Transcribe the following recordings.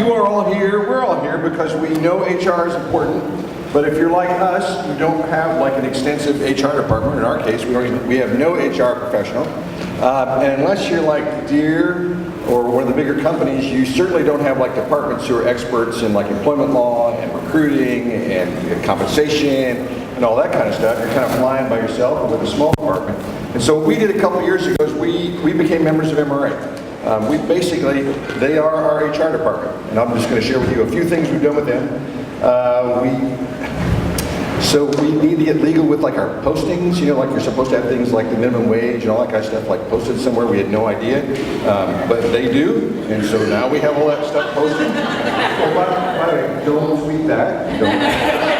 You are all here, we're all here because we know HR is important, but if you're like us, you don't have like an extensive HR department. In our case, we have no HR professional. And unless you're like Deere or one of the bigger companies, you certainly don't have like departments who are experts in like employment law and recruiting and compensation and all that kind of stuff. You're kind of flying by yourself with a small department. And so what we did a couple years ago is we became members of MRA. They are our HR department, and I'm just going to share with you a few things we've done with them. So we need to get legal with like our postings, you know, like you're supposed to have things like the minimum wage and all that kind of stuff like posted somewhere. We had no idea, but they do, and so now we have all that stuff posted. Oh, by the way, don't tweet that. Don't.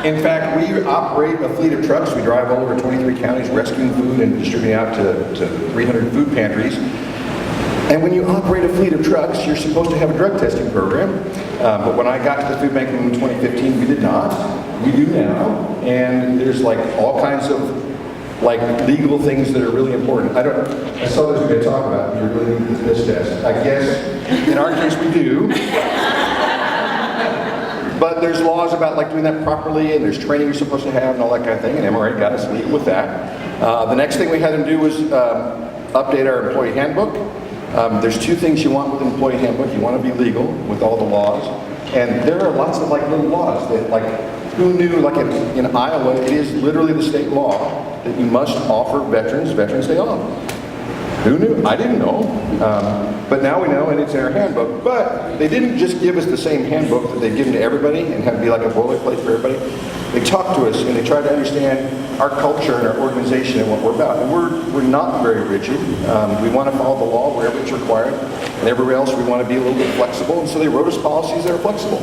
In fact, we operate a fleet of trucks. We drive all over 23 counties rescuing food and distributing out to 300 food pantries. And when you operate a fleet of trucks, you're supposed to have a drug testing program. But when I got to the food bank in 2015, we did not. We do now. And there's like all kinds of like legal things that are really important. I saw this we're going to talk about. You really need this test. I guess in our case we do. But there's laws about like doing that properly, and there's training you're supposed to have and all that kind of thing, and MRA got us legal with that. The next thing we had them do was update our employee handbook. There's two things you want with an employee handbook. You want to be legal with all the laws, and there are lots of like little laws that like, who knew like in Iowa, it is literally the state law that you must offer Veterans Day off. Who knew? I didn't know. But now we know, and it's in our handbook. But they didn't just give us the same handbook that they've given to everybody and have it be like a boilerplate for everybody. They talked to us and they tried to understand our culture and our organization and what we're about. And we're not very rigid. We want to follow the law wherever it's required. And everywhere else we want to be a little bit flexible. And so they wrote us policies that are flexible.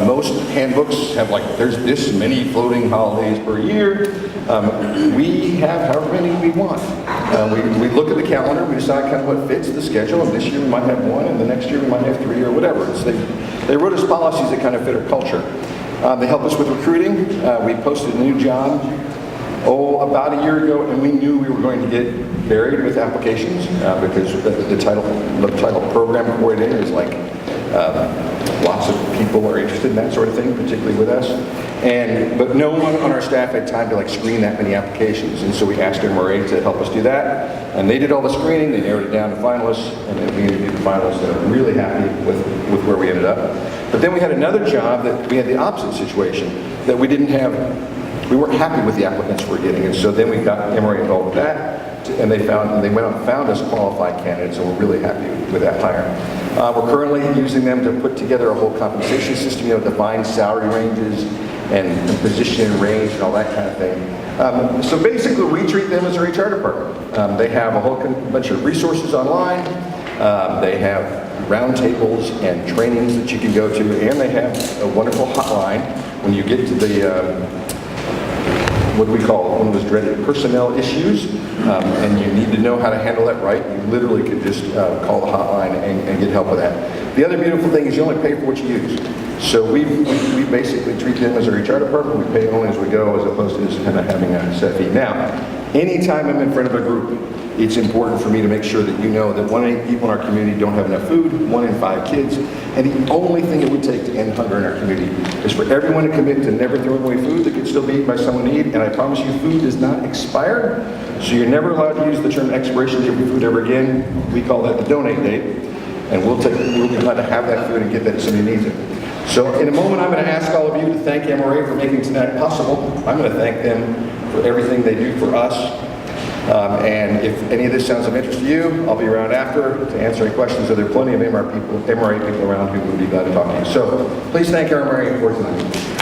Most handbooks have like, there's this many floating holidays per year. We have however many we want. We look at the calendar, we decide kind of what fits the schedule, and this year we might have one, and the next year we might have three or whatever. So they wrote us policies that kind of fit our culture. They help us with recruiting. We posted a new job, about a year ago, and we knew we were going to get buried with applications because the title program coordinator is like lots of people are interested in that sort of thing, particularly with us. But no one on our staff had time to like screen that many applications, and so we asked MRA to help us do that. And they did all the screening, they narrowed it down to finalists, and then we interviewed the finalists, and I'm really happy with where we ended up. But then we had another job that we had the opposite situation, that we weren't happy with the applicants we're getting, and so then we got MRA involved with that, and they went out and found us qualified candidates, and we're really happy with that hire. We're currently using them to put together a whole compensation system, define salary ranges and position and range and all that kind of thing. So basically we treat them as our HR department. They have a whole bunch of resources online. They have roundtables and trainings that you can go to, and they have a wonderful hotline when you get to the what do we call it, one of those dreaded personnel issues, and you need to know how to handle that right. You literally could just call the hotline and get help with that. The other beautiful thing is you only pay for what you use. So we basically treat them as our HR department. We pay only as we go, as opposed to just kind of having a set fee. Now, anytime I'm in front of a group, it's important for me to make sure that you know that 1 in 8 people in our community don't have enough food, 1 in 5 kids, and the only thing it would take to end hunger in our community is for everyone to commit to never throwing away food that could still be eaten by someone in need. And I promise you, food does not expire, so you're never allowed to use the term expiration date for food ever again. We call that the donate date, and we'll be glad to have that food and get that if somebody needs it. So in a moment, I'm going to ask all of you to thank MRA for making tonight possible. I'm going to thank them for everything they do for us. And if any of this sounds of interest to you, I'll be around after to answer any questions. There are plenty of MRA people around who would be glad to talk to you. So please thank MRA for tonight.